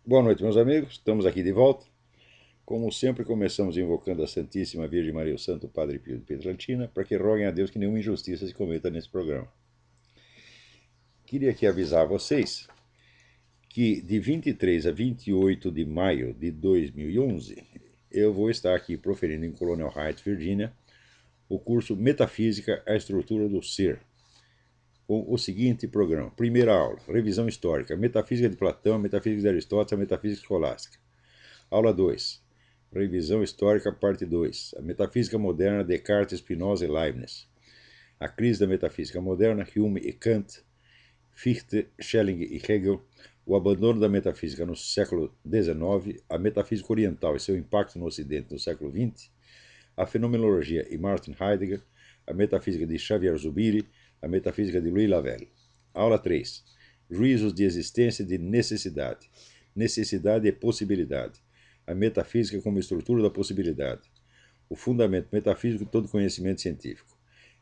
Boa noite, meus amigos. Estamos aqui de volta. Como sempre, começamos invocando a Santíssima Virgem Maria, o Santo Padre Pio de Pietrelcina, para que roguem a Deus que nenhuma injustiça se cometa nesse programa. Queria aqui avisar a vocês que de 23 a 28 de maio de 2011, eu vou estar aqui proferindo em Colonial Heights, Virgínia, o curso Metafísica, a Estrutura do Ser, com o seguinte programa. Primeira aula, revisão histórica, metafísica de Platão, metafísica de Aristóteles, metafísica escolástica. Aula 2, revisão histórica, parte 2, a metafísica moderna, Descartes, Spinoza e Leibniz. A crise da metafísica moderna, Hume e Kant, Fichte, Schelling e Hegel, o abandono da metafísica no século XIX, a metafísica oriental e seu impacto no Ocidente no século XX, a fenomenologia e Martin Heidegger, a metafísica de Xavier Zubiri, a metafísica de Louis Lavelle. Aula 3. Juízos de existência e de necessidade. Necessidade e possibilidade. A metafísica como estrutura da possibilidade. O fundamento metafísico de todo conhecimento científico.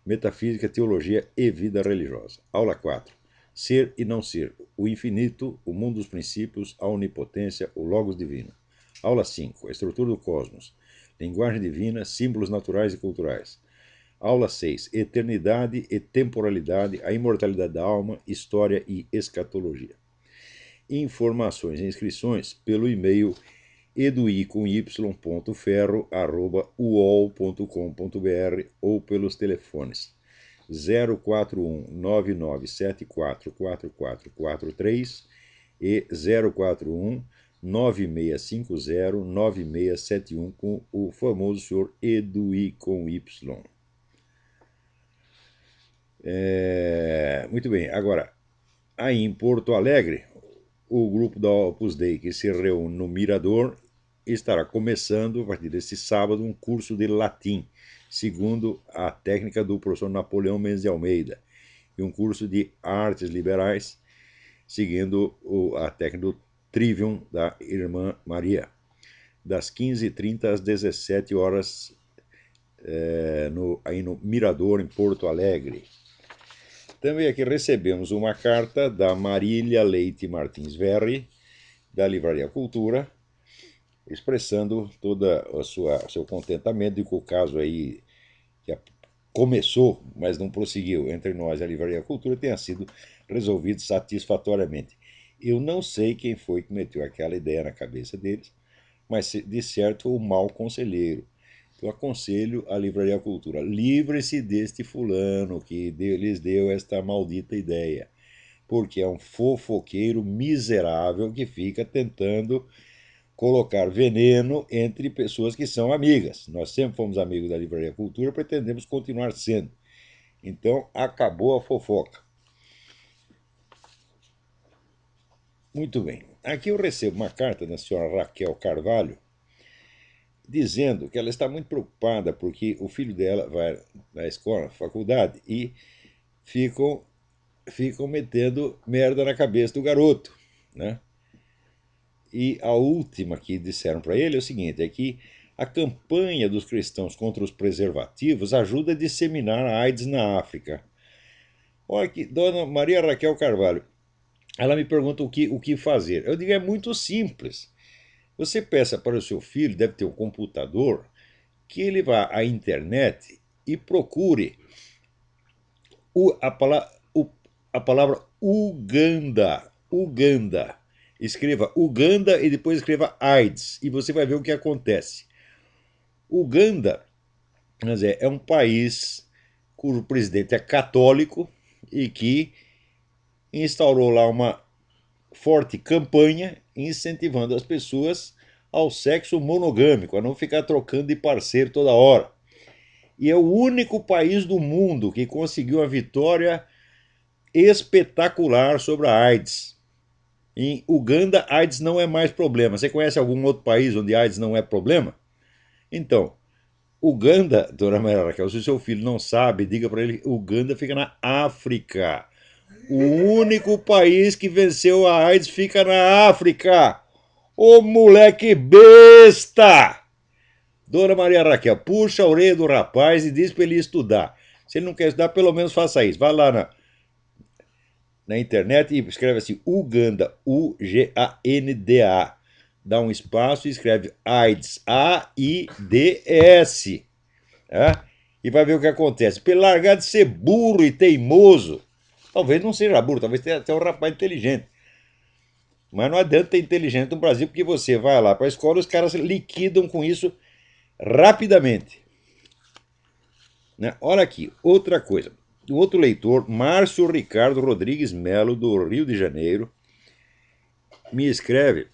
Metafísica, teologia e vida religiosa. Aula 4. Ser e não ser. O infinito, o mundo dos princípios, a onipotência, o logos divino. Aula 5. A estrutura do cosmos. Linguagem divina, símbolos naturais e culturais. Aula 6. Eternidade e temporalidade, a imortalidade da alma, história e escatologia. Informações e inscrições pelo e-mail edui.ferro@uol.com.br ou pelos telefones 041 9974 4443 e 041 9650 9671 com o famoso senhor Edui com Y. Muito bem, agora, aí em Porto Alegre, o grupo da Opus Dei, que se reúne no Mirador, estará começando, a partir deste sábado, um curso de latim, segundo a técnica do professor Napoleão Mendes de Almeida, e um curso de artes liberais, seguindo a técnica do Trivium da Irmã Maria, das 15h30 às 17 horas, aí no Mirador, em Porto Alegre. Também aqui recebemos uma carta da Marília Leite Martins Verri, da Livraria Cultura, expressando todo o seu contentamento com o caso aí que começou, mas não prosseguiu entre nós e a Livraria Cultura, tenha sido resolvido satisfatoriamente. Eu não sei quem foi que meteu aquela ideia na cabeça deles, mas de certo o mau conselheiro. Eu aconselho a Livraria Cultura, livre-se deste fulano que lhes deu esta maldita ideia, porque é um fofoqueiro miserável que fica tentando colocar veneno entre pessoas que são amigas. Nós sempre fomos amigos da Livraria Cultura, pretendemos continuar sendo. Então, acabou a fofoca. Muito bem. Aqui eu recebo uma carta da senhora Raquel Carvalho, dizendo que ela está muito preocupada porque o filho dela vai na escola, na faculdade, e ficam metendo merda na cabeça do garoto, né? E a última que disseram para ele é o seguinte, é que a campanha dos cristãos contra os preservativos ajuda a disseminar a AIDS na África. Olha que dona Maria Raquel Carvalho, ela me pergunta o que fazer. Eu digo, é muito simples. Você peça para o seu filho, deve ter um computador, que ele vá à internet e procure a palavra Uganda. Uganda. Escreva Uganda e depois escreva AIDS. E você vai ver o que acontece. Uganda, quer dizer, é um país cujo presidente é católico e que instaurou lá uma forte campanha incentivando as pessoas ao sexo monogâmico, a não ficar trocando de parceiro toda hora. E é o único país do mundo que conseguiu uma vitória espetacular sobre a AIDS. Em Uganda, AIDS não é mais problema. Você conhece algum outro país onde AIDS não é problema? Então, Uganda, dona Maria Raquel, se o seu filho não sabe, diga para ele, Uganda fica na África. O único país que venceu a AIDS fica na África. Ô moleque besta! Dona Maria Raquel, puxa a orelha do rapaz e diz para ele estudar. Se ele não quer estudar, pelo menos faça isso. Vai lá na internet e escreve assim, Uganda, U-G-A-N-D-A. Dá um espaço e escreve AIDS, A-I-D-S. Tá? E vai ver o que acontece. Pelo largar de ser burro e teimoso, talvez não seja burro, talvez tenha até um rapaz inteligente. Mas não adianta ter inteligente no Brasil, porque você vai lá para a escola e os caras liquidam com isso rapidamente. Né? Olha aqui, outra coisa. O outro leitor, Márcio Ricardo Rodrigues Melo, do Rio de Janeiro, me escreve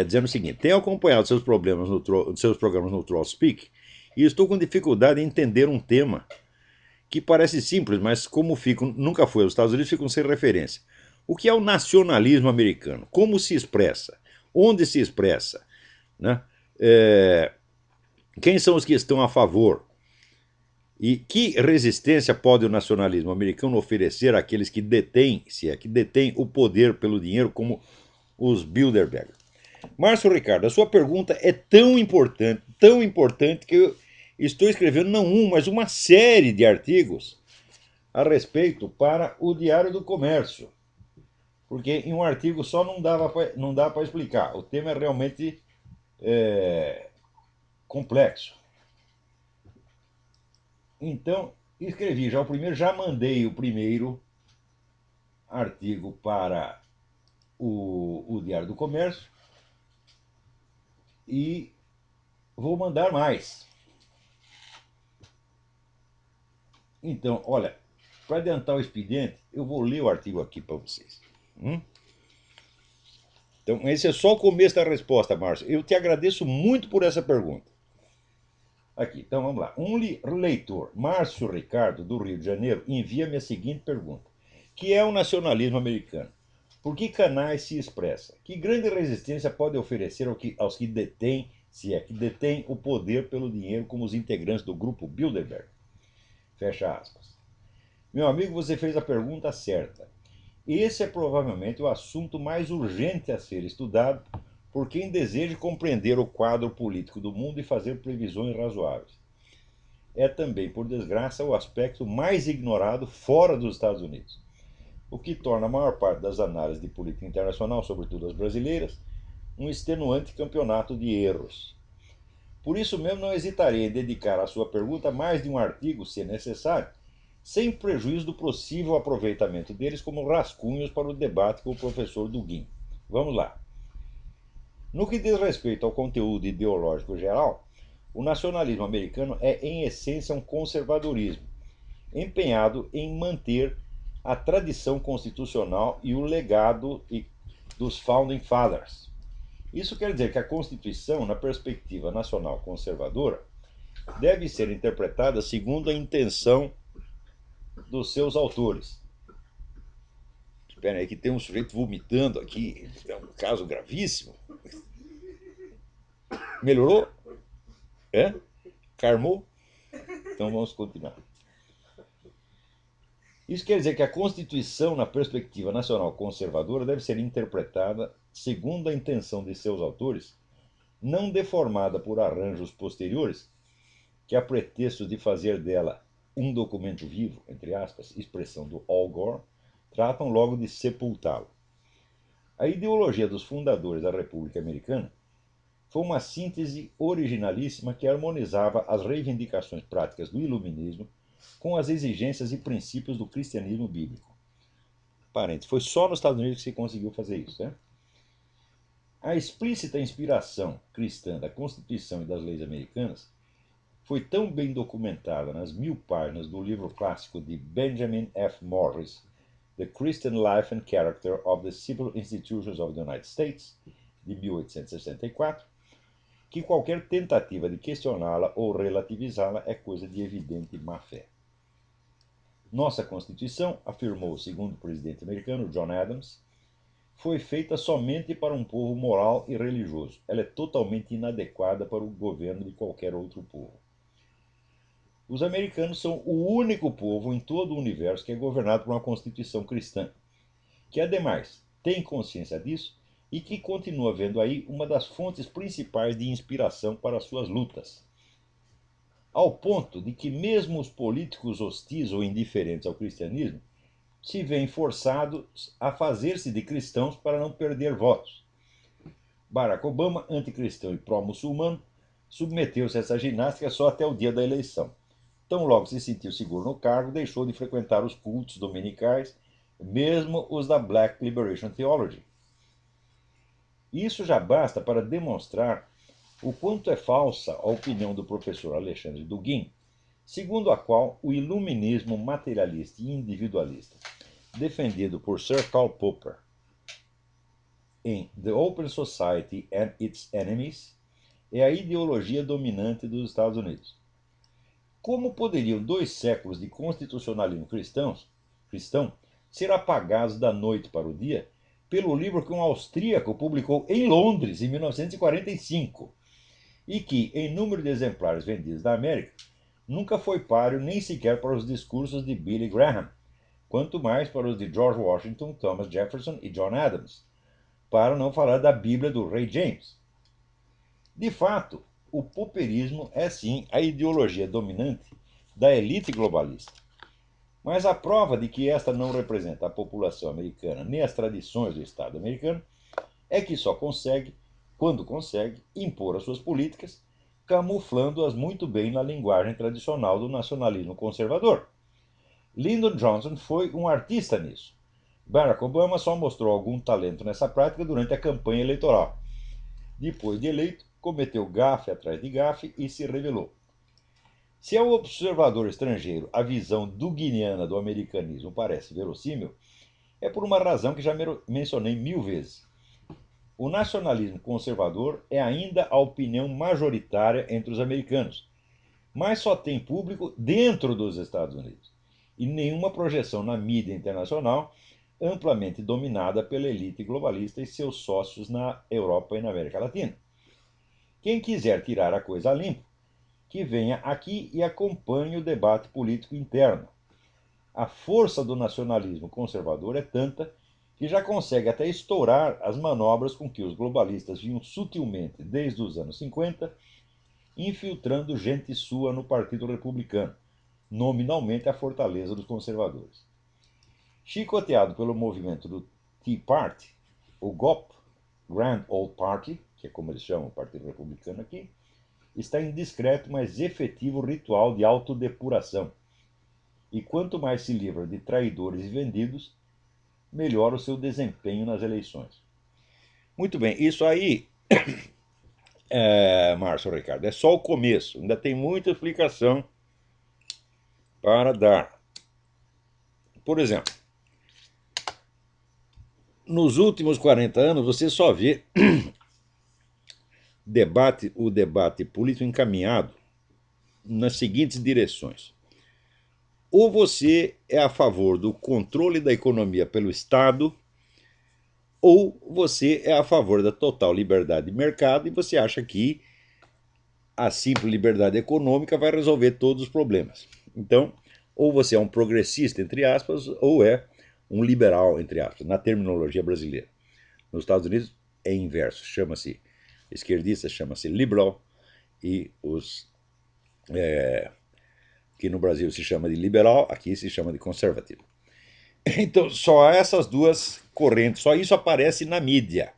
dizendo o seguinte: tenho acompanhado seus programas no TrollSpeak e estou com dificuldade em entender um tema que parece simples, mas como nunca foi aos Estados Unidos, ficam sem referência. O que é o nacionalismo americano? Como se expressa? Onde se expressa? Né? Quem são os que estão a favor? E que resistência pode o nacionalismo americano oferecer àqueles que detêm, se é que detêm, o poder pelo dinheiro, como os Bilderberg? Márcio Ricardo, a sua pergunta é tão importante que eu estou escrevendo não um, mas uma série de artigos a respeito para o Diário do Comércio. Porque em um artigo só não dá para explicar. O tema é realmente complexo. Então, escrevi já o primeiro, já mandei o primeiro artigo para o Diário do Comércio e vou mandar mais. Então, olha, para adiantar o expediente, eu vou ler o artigo aqui para vocês. Então, esse é só o começo da resposta, Márcio. Eu te agradeço muito por essa pergunta. Aqui, então vamos lá. Um leitor, Márcio Ricardo, do Rio de Janeiro, envia-me a seguinte pergunta: que é o nacionalismo americano? Por que canais se expressa? Que grande resistência pode oferecer aos que detêm, se é que detêm, o poder pelo dinheiro, como os integrantes do grupo Bilderberg? Fecha aspas. Meu amigo, você fez a pergunta certa. Esse é provavelmente o assunto mais urgente a ser estudado por quem deseja compreender o quadro político do mundo e fazer previsões razoáveis. É também, por desgraça, o aspecto mais ignorado fora dos Estados Unidos, o que torna a maior parte das análises de política internacional, sobretudo as brasileiras, um extenuante campeonato de erros. Por isso mesmo não hesitarei em dedicar à sua pergunta mais de um artigo, se necessário, sem prejuízo do possível aproveitamento deles como rascunhos para o debate com o professor Dugin. Vamos lá. No que diz respeito ao conteúdo ideológico geral, o nacionalismo americano é, em essência, um conservadorismo, empenhado em manter a tradição constitucional e o legado dos Founding Fathers. Isso quer dizer que a Constituição, na perspectiva nacional conservadora, deve ser interpretada segundo a intenção dos seus autores. Espera aí que tem um sujeito vomitando aqui, é um caso gravíssimo. Melhorou? É? Carmou? Então vamos continuar. Isso quer dizer que a Constituição, na perspectiva nacional conservadora, deve ser interpretada segundo a intenção de seus autores, não deformada por arranjos posteriores, que a pretexto de fazer dela um documento vivo, entre aspas, expressão do Al Gore, tratam logo de sepultá-lo. A ideologia dos fundadores da República Americana foi uma síntese originalíssima que harmonizava as reivindicações práticas do iluminismo com as exigências e princípios do cristianismo bíblico. Parênteses, foi só nos Estados Unidos que se conseguiu fazer isso. Né? A explícita inspiração cristã da Constituição e das leis americanas foi tão bem documentada nas 1000 páginas do livro clássico de Benjamin F. Morris, The Christian Life and Character of the Civil Institutions of the United States, de 1864, que qualquer tentativa de questioná-la ou relativizá-la é coisa de evidente má-fé. Nossa Constituição, afirmou o segundo presidente americano, John Adams, foi feita somente para um povo moral e religioso. Ela é totalmente inadequada para o governo de qualquer outro povo. Os americanos são o único povo em todo o universo que é governado por uma Constituição cristã, que, ademais, tem consciência disso e que continua vendo aí uma das fontes principais de inspiração para suas lutas. Ao ponto de que mesmo os políticos hostis ou indiferentes ao cristianismo se veem forçados a fazer-se de cristãos para não perder votos. Barack Obama, anticristão e pró-muçulmano, submeteu-se a essa ginástica só até o dia da eleição. Tão logo se sentiu seguro no cargo, deixou de frequentar os cultos dominicais, mesmo os da Black Liberation Theology. Isso já basta para demonstrar o quanto é falsa a opinião do professor Alexandre Dugin, segundo a qual o iluminismo materialista e individualista, defendido por Sir Karl Popper em The Open Society and Its Enemies, é a ideologia dominante dos Estados Unidos. Como poderiam 2 séculos de constitucionalismo cristão ser apagados da noite para o dia pelo livro que um austríaco publicou em Londres em 1945 e que, em número de exemplares vendidos na América, nunca foi páreo nem sequer para os discursos de Billy Graham, quanto mais para os de George Washington, Thomas Jefferson e John Adams, para não falar da Bíblia do Rei James. De fato, o popperismo é sim a ideologia dominante da elite globalista. Mas a prova de que esta não representa a população americana nem as tradições do Estado americano é que só consegue, quando consegue, impor as suas políticas, camuflando-as muito bem na linguagem tradicional do nacionalismo conservador. Lyndon Johnson foi um artista nisso. Barack Obama só mostrou algum talento nessa prática durante a campanha eleitoral. Depois de eleito, cometeu gafe atrás de gafe e se revelou. Se ao observador estrangeiro a visão duginiana do americanismo parece verossímil, é por uma razão que já mencionei 1000 vezes. O nacionalismo conservador é ainda a opinião majoritária entre os americanos, mas só tem público dentro dos Estados Unidos, e nenhuma projeção na mídia internacional amplamente dominada pela elite globalista e seus sócios na Europa e na América Latina. Quem quiser tirar a coisa a limpo, que venha aqui e acompanhe o debate político interno. A força do nacionalismo conservador é tanta que já consegue até estourar as manobras com que os globalistas vinham sutilmente, desde os anos 50, infiltrando gente sua no Partido Republicano, nominalmente a fortaleza dos conservadores. Chicoteado pelo movimento do Tea Party, o GOP, Grand Old Party, que é como eles chamam o Partido Republicano aqui, está em discreto, mas efetivo ritual de autodepuração. E quanto mais se livra de traidores e vendidos, melhor o seu desempenho nas eleições. Muito bem, isso aí, Márcio Ricardo, é só o começo. Ainda tem muita explicação para dar. Por exemplo, nos últimos 40 anos, você só vê o debate político encaminhado nas seguintes direções. Ou você é a favor do controle da economia pelo Estado, ou você é a favor da total liberdade de mercado e você acha que a simples liberdade econômica vai resolver todos os problemas. Então, ou você é um progressista, entre aspas, ou é um liberal, entre aspas, na terminologia brasileira. Nos Estados Unidos é inverso, chama-se esquerdista, chama-se liberal, e os que no Brasil se chama de liberal, aqui se chama de conservativo. Então, só há essas duas correntes, só isso aparece na mídia.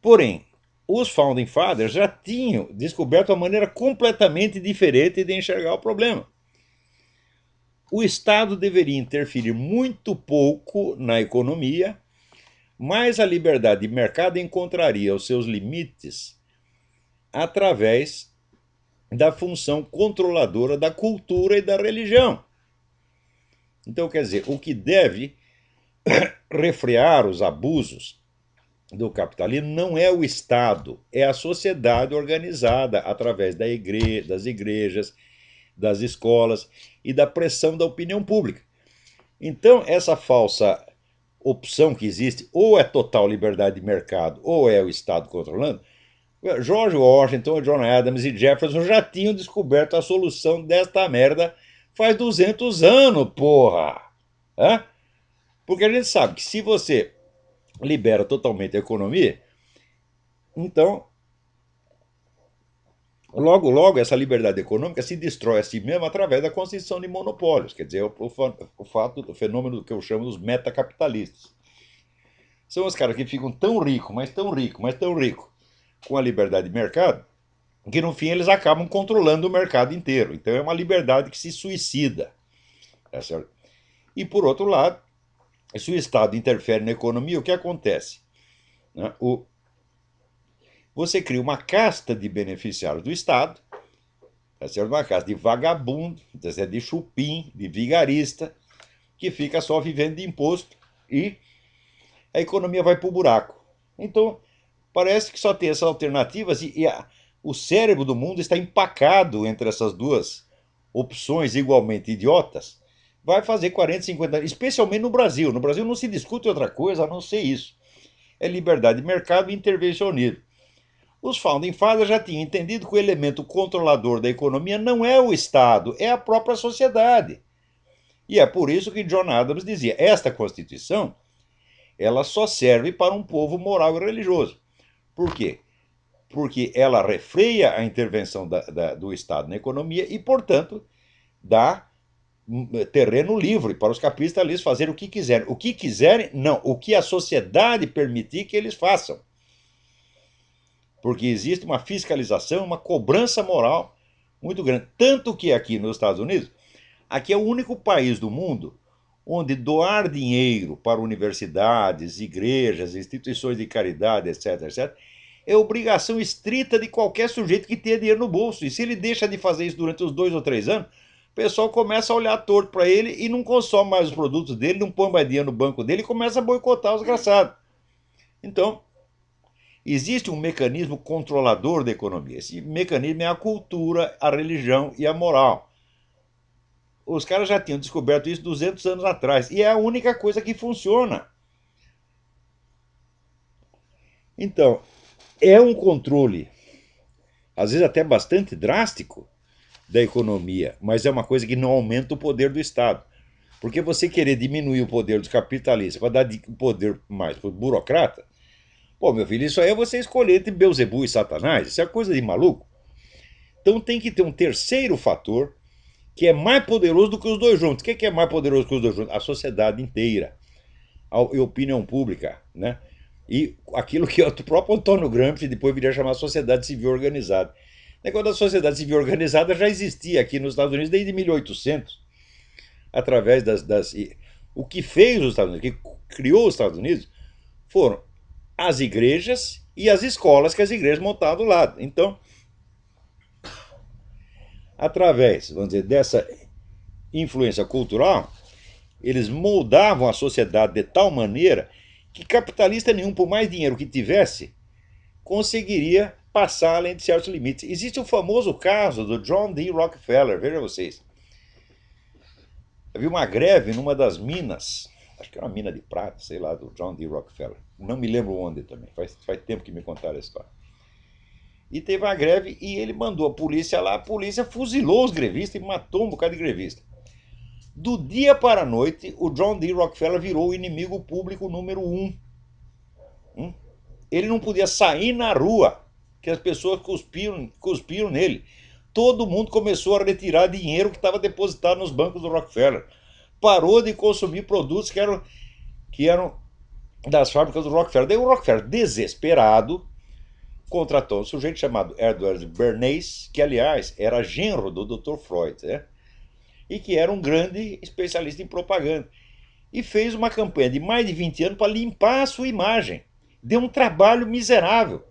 Porém, os Founding Fathers já tinham descoberto uma maneira completamente diferente de enxergar o problema. O Estado deveria interferir muito pouco na economia, mas a liberdade de mercado encontraria os seus limites através da função controladora da cultura e da religião. Então, quer dizer, o que deve refrear os abusos do capitalismo não é o Estado, é a sociedade organizada através das igrejas, das escolas e da pressão da opinião pública. Então, essa falsa opção que existe, ou é total liberdade de mercado, ou é o Estado controlando, George Washington, John Adams e Jefferson já tinham descoberto a solução desta merda faz 200 anos, porra! Hã? Porque a gente sabe que se você libera totalmente a economia, então Logo, logo, essa liberdade econômica se destrói a si mesma através da constituição de monopólios, quer dizer, o fenômeno que eu chamo dos metacapitalistas. São os caras que ficam tão ricos, mas tão ricos, mas tão ricos, com a liberdade de mercado, que no fim eles acabam controlando o mercado inteiro. Então é uma liberdade que se suicida. Tá certo? E por outro lado, se o Estado interfere na economia, o que acontece? Né? Você cria uma casta de beneficiários do Estado, tá certo? Uma casta de vagabundo, de chupim, de vigarista, que fica só vivendo de imposto e a economia vai para o buraco. Então, parece que só tem essas alternativas o cérebro do mundo está empacado entre essas duas opções igualmente idiotas. Vai fazer 40, 50 anos, especialmente no Brasil. No Brasil não se discute outra coisa a não ser isso. É liberdade de mercado e intervencionismo. Os Founding Fathers já tinham entendido que o elemento controlador da economia não é o Estado, é a própria sociedade. E é por isso que John Adams dizia: esta Constituição ela só serve para um povo moral e religioso. Por quê? Porque ela refreia a intervenção do Estado na economia e, portanto, dá terreno livre para os capitalistas fazerem o que quiserem. O que quiserem, não. O que a sociedade permitir que eles façam. Porque existe uma fiscalização, uma cobrança moral muito grande. Tanto que aqui nos Estados Unidos, aqui é o único país do mundo onde doar dinheiro para universidades, igrejas, instituições de caridade, etc., etc., é obrigação estrita de qualquer sujeito que tenha dinheiro no bolso. E se ele deixa de fazer isso durante os 2 ou 3 anos, o pessoal começa a olhar torto para ele e não consome mais os produtos dele, não põe mais dinheiro no banco dele e começa a boicotar os desgraçado. Então, existe um mecanismo controlador da economia. Esse mecanismo é a cultura, a religião e a moral. Os caras já tinham descoberto isso 200 anos atrás. E é a única coisa que funciona. Então, é um controle, às vezes até bastante drástico, da economia, mas é uma coisa que não aumenta o poder do Estado. Porque você querer diminuir o poder dos capitalistas para dar poder mais para o burocrata, pô, meu filho, isso aí é você escolher entre Beelzebub e Satanás, isso é coisa de maluco. Então tem que ter um terceiro fator que é mais poderoso do que os dois juntos. O que é mais poderoso que os dois juntos? A sociedade inteira, a opinião pública, né? E aquilo que o próprio Antônio Gramsci depois viria a chamar sociedade civil organizada. O negócio da sociedade civil organizada já existia aqui nos Estados Unidos desde 1800, através o que fez os Estados Unidos, o que criou os Estados Unidos, foram as igrejas e as escolas que as igrejas montavam do lado. Então, através, vamos dizer, dessa influência cultural, eles moldavam a sociedade de tal maneira que capitalista nenhum, por mais dinheiro que tivesse, conseguiria passar além de certos limites. Existe o famoso caso do John D. Rockefeller, vejam vocês. Havia uma greve numa das minas, acho que era uma mina de prata, sei lá, do John D. Rockefeller. Não me lembro onde também, faz tempo que me contaram a história. E teve uma greve e ele mandou a polícia lá, a polícia fuzilou os grevistas e matou um bocado de grevista. Do dia para a noite, o John D. Rockefeller virou o inimigo público número 1. Ele não podia sair na rua, que as pessoas cuspiram nele. Todo mundo começou a retirar dinheiro que estava depositado nos bancos do Rockefeller. Parou de consumir produtos que eram das fábricas do Rockefeller. Daí o Rockefeller, desesperado, contratou um sujeito chamado Edward Bernays, que aliás era genro do Dr. Freud, né? E que era um grande especialista em propaganda. E fez uma campanha de mais de 20 anos para limpar a sua imagem. Deu um trabalho miserável.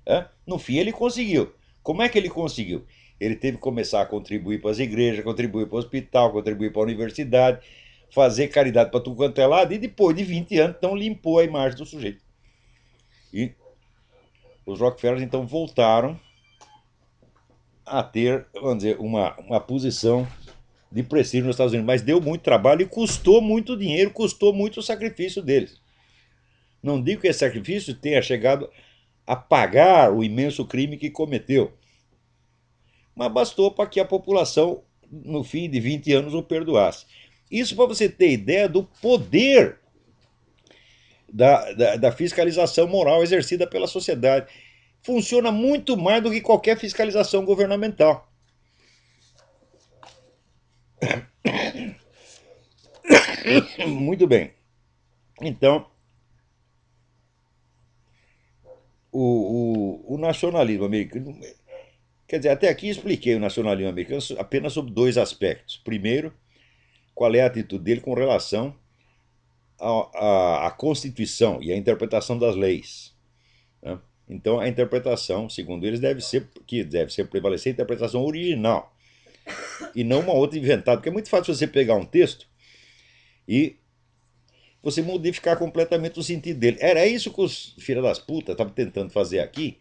Né? No fim ele conseguiu. Como é que ele conseguiu? Ele teve que começar a contribuir para as igrejas, contribuir para o hospital, contribuir para a universidade, fazer caridade para tudo quanto é lado, e depois de 20 anos, então limpou a imagem do sujeito. E os Rockefellers então voltaram a ter, vamos dizer, uma posição de prestígio nos Estados Unidos, mas deu muito trabalho e custou muito dinheiro, custou muito o sacrifício deles. Não digo que esse sacrifício tenha chegado a pagar o imenso crime que cometeu, mas bastou para que a população, no fim de 20 anos, o perdoasse. Isso para você ter ideia do poder da fiscalização moral exercida pela sociedade. funciona muito mais do que qualquer fiscalização governamental. Muito bem. Então, o nacionalismo americano. Quer dizer, até aqui expliquei o nacionalismo americano apenas sobre dois aspectos. Primeiro, qual é a atitude dele com relação à Constituição e à interpretação das leis. Né? Então, a interpretação, segundo eles, deve ser prevalecer a interpretação original e não uma outra inventada. Porque é muito fácil você pegar um texto e você modificar completamente o sentido dele. Era isso que os filhos das putas estavam tentando fazer aqui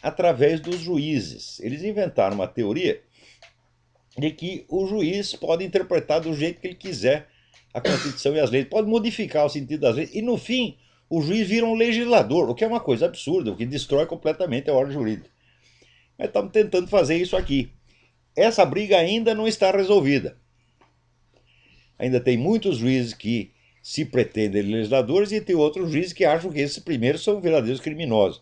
através dos juízes. Eles inventaram uma teoria de que o juiz pode interpretar do jeito que ele quiser a Constituição e as leis, pode modificar o sentido das leis, e no fim o juiz vira um legislador, o que é uma coisa absurda, o que destrói completamente a ordem jurídica. Mas estamos tentando fazer isso aqui. Essa briga ainda não está resolvida. Ainda tem muitos juízes que se pretendem legisladores e tem outros juízes que acham que esses primeiros são verdadeiros criminosos.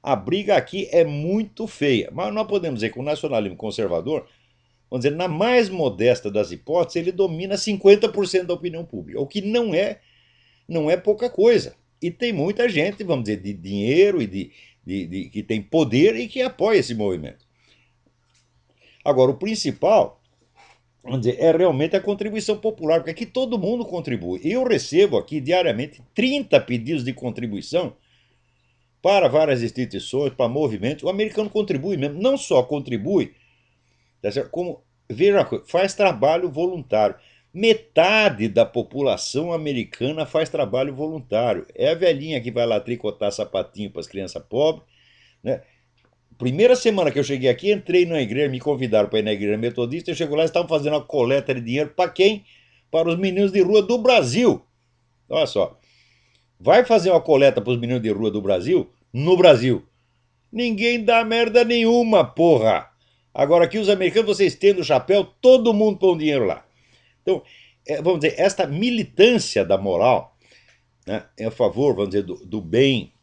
A briga aqui é muito feia, mas nós podemos dizer que o nacionalismo conservador, vamos dizer, na mais modesta das hipóteses, ele domina 50% da opinião pública, o que não é pouca coisa. E tem muita gente, vamos dizer, de dinheiro e que tem poder e que apoia esse movimento. Agora, o principal, vamos dizer, é realmente a contribuição popular, porque aqui todo mundo contribui. Eu recebo aqui diariamente 30 pedidos de contribuição para várias instituições, para movimentos. O americano contribui mesmo, não só contribui, como, veja, faz trabalho voluntário. Metade da população americana faz trabalho voluntário. É a velhinha que vai lá tricotar sapatinho para as crianças pobres, né? Primeira semana que eu cheguei aqui, entrei na igreja, me convidaram para ir na igreja metodista, eu chego lá e estavam fazendo uma coleta de dinheiro para quem? Para os meninos de rua do Brasil. Olha só, vai fazer uma coleta para os meninos de rua do Brasil? No Brasil. Ninguém dá merda nenhuma, porra. Agora aqui os americanos, vocês tendo o chapéu, todo mundo põe dinheiro lá. Então, vamos dizer, esta militância da moral, né, em favor, vamos dizer, do bem,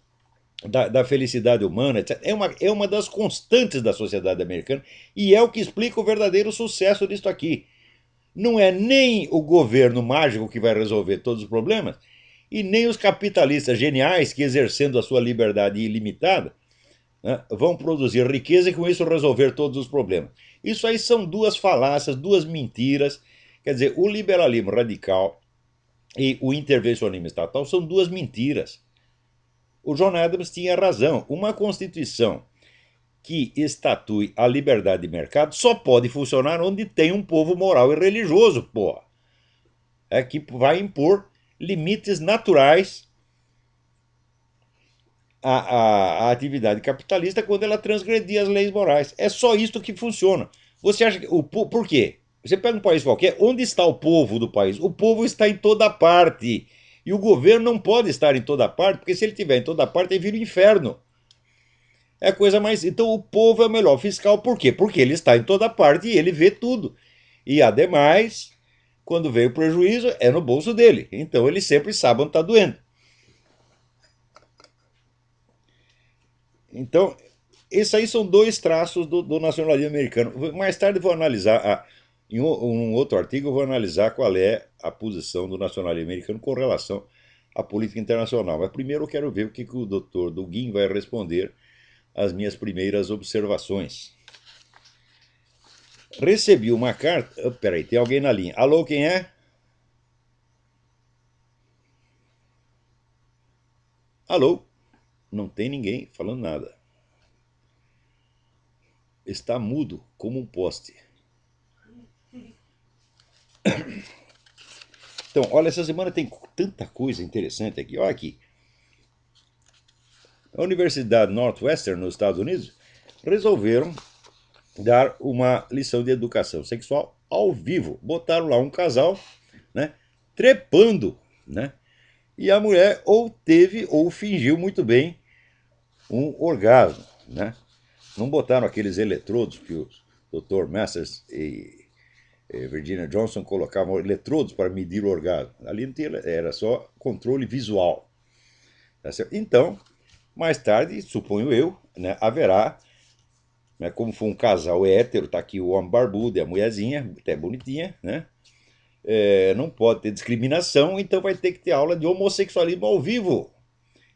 da felicidade humana, etc., é uma das constantes da sociedade americana e é o que explica o verdadeiro sucesso disso aqui. Não é nem o governo mágico que vai resolver todos os problemas e nem os capitalistas geniais que, exercendo a sua liberdade ilimitada, né, vão produzir riqueza e com isso resolver todos os problemas. Isso aí são duas falácias, duas mentiras. Quer dizer, o liberalismo radical e o intervencionismo estatal são duas mentiras. O John Adams tinha razão. Uma Constituição que estatue a liberdade de mercado só pode funcionar onde tem um povo moral e religioso, porra. É que vai impor limites naturais à atividade capitalista quando ela transgredir as leis morais. É só isso que funciona. Você acha que. Por quê? Você pega um país qualquer, onde está o povo do país? O povo está em toda parte. E o governo não pode estar em toda parte, porque se ele estiver em toda parte, ele vira o inferno. É a coisa mais. Então o povo é o melhor fiscal. Por quê? Porque ele está em toda parte e ele vê tudo. E ademais, quando vem o prejuízo, é no bolso dele. Então ele sempre sabe onde está doendo. Então, esses aí são dois traços do nacionalismo americano. Mais tarde eu vou analisar, em um outro artigo, eu vou analisar qual é a posição do nacionalismo americano com relação à política internacional. Mas primeiro eu quero ver o que o Dr. Dugin vai responder às minhas primeiras observações. Recebi uma carta. Oh, peraí, tem alguém na linha. Alô, quem é? Alô? Não tem ninguém falando nada. Está mudo como um poste. Então, olha, essa semana tem tanta coisa interessante aqui. Olha aqui. A Universidade Northwestern, nos Estados Unidos, resolveram dar uma lição de educação sexual ao vivo. Botaram lá um casal, né, trepando, né? E a mulher ou teve ou fingiu muito bem um orgasmo, né? Não botaram aqueles eletrodos que o Dr. Masters e Virginia Johnson colocavam eletrodos para medir o orgasmo. Ali não tinha, era só controle visual. Tá certo? Então, Mais tarde, suponho eu, né, haverá, né, como foi um casal hétero, tá aqui o homem barbudo e a mulherzinha, até bonitinha, né? Não pode ter discriminação, então vai ter que ter aula de homossexualismo ao vivo.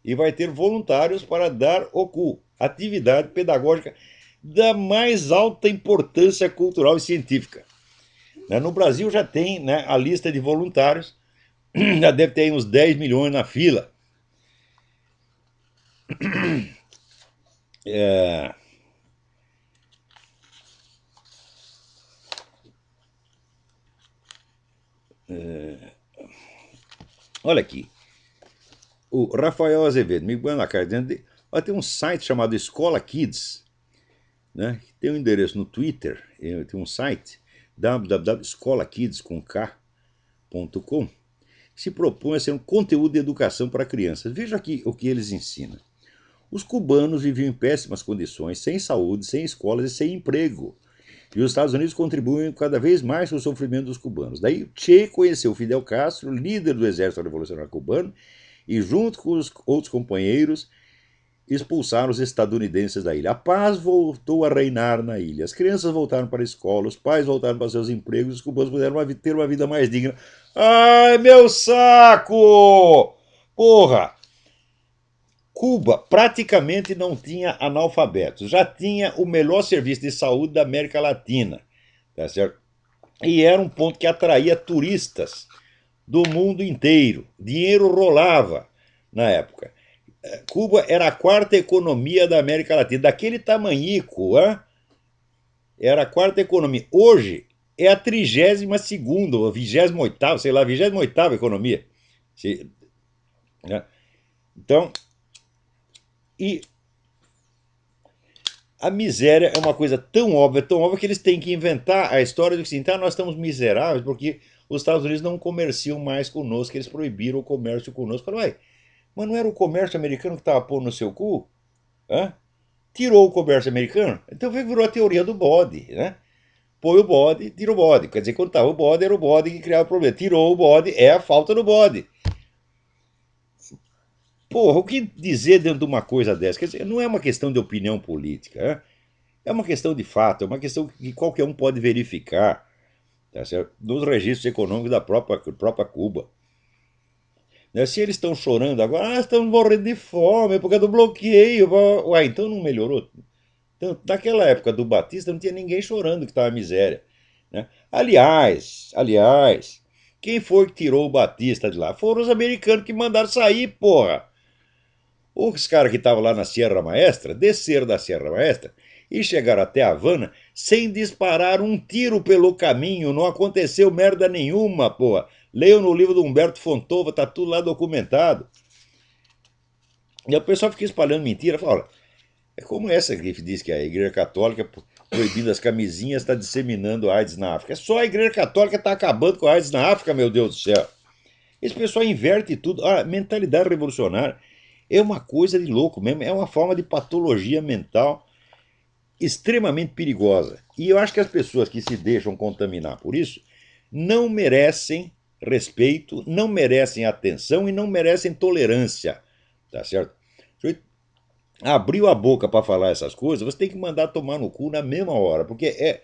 E vai ter voluntários para dar o cu. Atividade pedagógica da mais alta importância cultural e científica. No Brasil já tem, né, a lista de voluntários, já deve ter uns 10 milhões na fila. É, olha aqui, o Rafael Azevedo me manda na cara dizendo, tem um site chamado Escola Kids, né? Tem um endereço no Twitter, tem um site www.escolakids.com, que se propõe a ser um conteúdo de educação para crianças. Veja aqui o que eles ensinam. Os cubanos viviam em péssimas condições, sem saúde, sem escolas e sem emprego. E os Estados Unidos contribuem cada vez mais com o sofrimento dos cubanos. Daí Che conheceu Fidel Castro, líder do exército revolucionário cubano, e junto com os outros companheiros expulsaram os estadunidenses da ilha. A paz voltou a reinar na ilha. As crianças voltaram para a escola, os pais voltaram para seus empregos, os cubanos puderam ter uma vida mais digna. Ai, meu saco! Porra! Cuba praticamente não tinha analfabetos, já tinha o melhor serviço de saúde da América Latina, tá certo? E era um ponto que atraía turistas do mundo inteiro. Dinheiro rolava na época. Cuba era a quarta economia da América Latina, daquele tamanhico, era a quarta economia. Hoje é a 32ª, ou 28ª, sei lá, 28ª economia. Então, e a miséria é uma coisa tão óbvia que eles têm que inventar a história de que, assim, tá, nós estamos miseráveis porque os Estados Unidos não comerciam mais conosco, eles proibiram o comércio conosco. Falaram, uai, mas não era o comércio americano que estava pondo no seu cu? Hã? Tirou o comércio americano? Então virou a teoria do bode, né? Põe o bode, tira o bode. Quer dizer, quando estava o bode, era o bode que criava o problema. Tirou o bode, é a falta do bode. Porra, o que dizer dentro de uma coisa dessa? Quer dizer, não é uma questão de opinião política, né? É uma questão de fato, é uma questão que qualquer um pode verificar, tá certo? Nos registros econômicos da própria Cuba. Né? Se eles estão chorando agora, estamos morrendo de fome por causa do bloqueio. Uai, então não melhorou? Então, naquela época do Batista não tinha ninguém chorando que estava miséria. Né? Aliás, quem foi que tirou o Batista de lá? Foram os americanos que mandaram sair, porra. Os caras que estavam lá na Sierra Maestra desceram da Sierra Maestra e chegaram até a Havana sem disparar um tiro pelo caminho. Não aconteceu merda nenhuma, porra. Leiam no livro do Humberto Fontova, tá tudo lá documentado. E o pessoal fica espalhando mentira. Fala, olha, é como essa que diz que a Igreja Católica, proibindo as camisinhas, está disseminando AIDS na África. É só a Igreja Católica está acabando com a AIDS na África, meu Deus do céu. Esse pessoal inverte tudo. A mentalidade revolucionária é uma coisa de louco mesmo. É uma forma de patologia mental extremamente perigosa. E eu acho que as pessoas que se deixam contaminar por isso não merecem respeito, não merecem atenção e não merecem tolerância. Tá certo? Abriu a boca para falar essas coisas, você tem que mandar tomar no cu na mesma hora, porque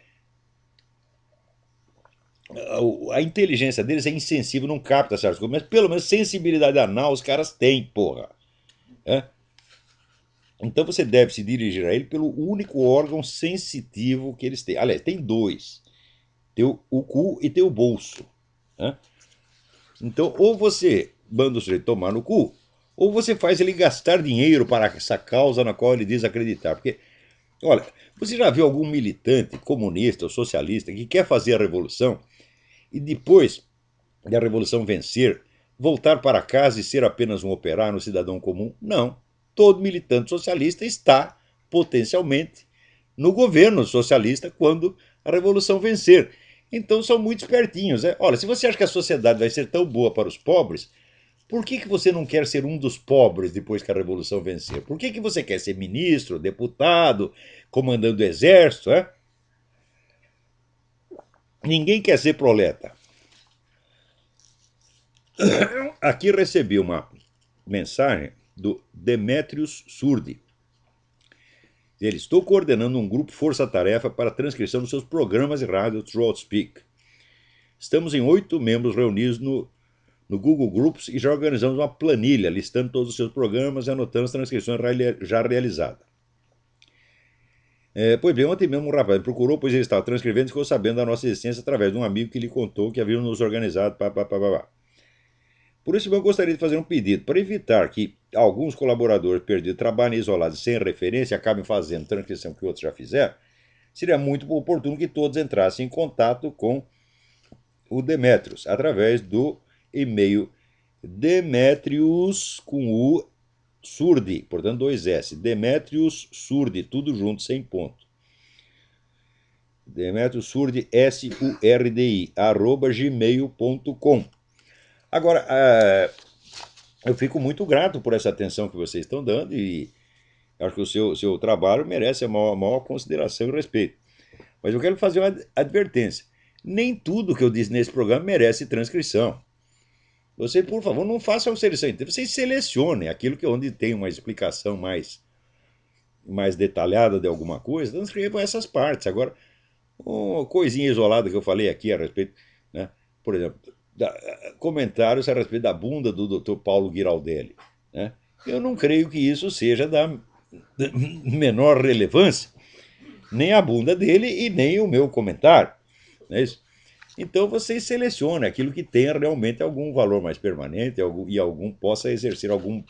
a inteligência deles é insensível, não capta certas coisas, mas pelo menos sensibilidade anal os caras têm, porra. É? Então você deve se dirigir a ele pelo único órgão sensitivo que eles têm. Aliás, tem dois: tem o cu e tem o bolso. Né? Então, ou você manda o sujeito tomar no cu, ou você faz ele gastar dinheiro para essa causa na qual ele diz acreditar. Porque, olha, você já viu algum militante comunista ou socialista que quer fazer a revolução e depois da revolução vencer, voltar para casa e ser apenas um operário, um cidadão comum? Não. Todo militante socialista está potencialmente no governo socialista quando a revolução vencer. Então são muito espertinhos. Olha, se você acha que a sociedade vai ser tão boa para os pobres, por que você não quer ser um dos pobres depois que a revolução vencer? Por que você quer ser ministro, deputado, comandando o exército? Ninguém quer ser proleta. Aqui recebi uma mensagem do Demetrius Surdi. Ele: estou coordenando um grupo força-tarefa para a transcrição dos seus programas de rádio ThroatSpeak. Estamos em 8 membros reunidos no Google Groups e já organizamos uma planilha listando todos os seus programas e anotando as transcrições já realizadas. Pois bem, ontem mesmo um rapaz me procurou, pois ele estava transcrevendo e ficou sabendo da nossa existência através de um amigo que lhe contou que havíamos nos organizado. Por isso, eu gostaria de fazer um pedido para evitar que alguns colaboradores perdidos trabalhem isolados sem referência e acabem fazendo transcrição que outros já fizeram. Seria muito oportuno que todos entrassem em contato com o Demetrius através do e-mail Demetrius com U Surdi, portanto 2 S, Demetrius Surdi, tudo junto, sem ponto. Demetrius Surdi, S-U-R-D-I, @gmail.com. Agora, eu fico muito grato por essa atenção que vocês estão dando e acho que o seu trabalho merece a maior consideração e respeito. Mas eu quero fazer uma advertência. Nem tudo que eu disse nesse programa merece transcrição. Você, por favor, não façam seleção inteira. Vocês selecionem aquilo que onde tem uma explicação mais detalhada de alguma coisa, transcrevam essas partes. Agora, uma coisinha isolada que eu falei aqui a respeito, né? Por exemplo, comentários a respeito da bunda do Dr. Paulo Giraldelli, né? Eu não creio que isso seja da menor relevância, nem a bunda dele e nem o meu comentário. Não é isso? Então vocês selecionem aquilo que tenha realmente algum valor mais permanente e possa exercer algum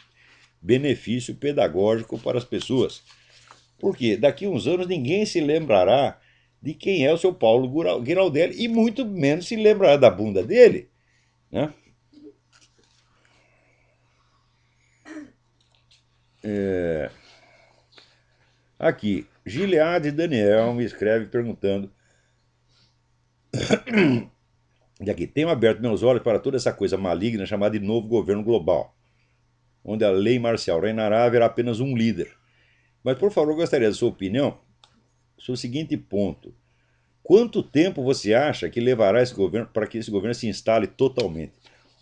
benefício pedagógico para as pessoas. Porque daqui a uns anos ninguém se lembrará de quem é o seu Paulo Giraldelli e muito menos se lembrará da bunda dele, né? Aqui, Gilead Daniel me escreve perguntando. E aqui, tenho aberto meus olhos para toda essa coisa maligna chamada de novo governo global, onde a lei marcial reinará, haverá apenas um líder. Mas, por favor, eu gostaria da sua opinião sobre o seguinte ponto. Quanto tempo você acha que levará esse governo para que esse governo se instale totalmente?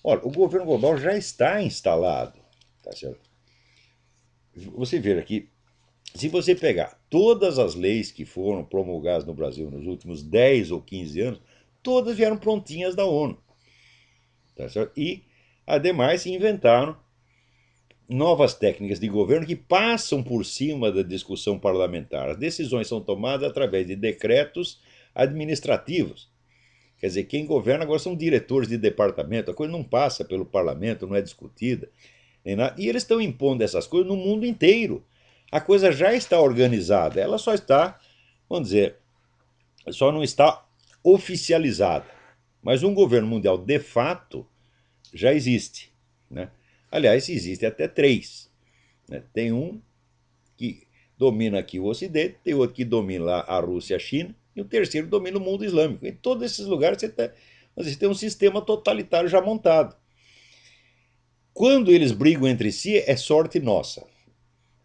Olha, o governo global já está instalado, tá certo? Você vê aqui, se você pegar todas as leis que foram promulgadas no Brasil nos últimos 10 ou 15 anos, todas vieram prontinhas da ONU. Tá certo? E, ademais, inventaram novas técnicas de governo que passam por cima da discussão parlamentar. As decisões são tomadas através de decretos administrativos. Quer dizer, quem governa agora são diretores de departamento, a coisa não passa pelo parlamento, não é discutida, nem nada. E eles estão impondo essas coisas no mundo inteiro. A coisa já está organizada, ela só está, vamos dizer, só não está oficializada. Mas um governo mundial de fato já existe, né? Aliás, existe até 3. Né? Tem um que domina aqui o Ocidente, tem outro que domina lá a Rússia e a China, e o terceiro domina o mundo islâmico. Em todos esses lugares você tem um sistema totalitário já montado. Quando eles brigam entre si, é sorte nossa,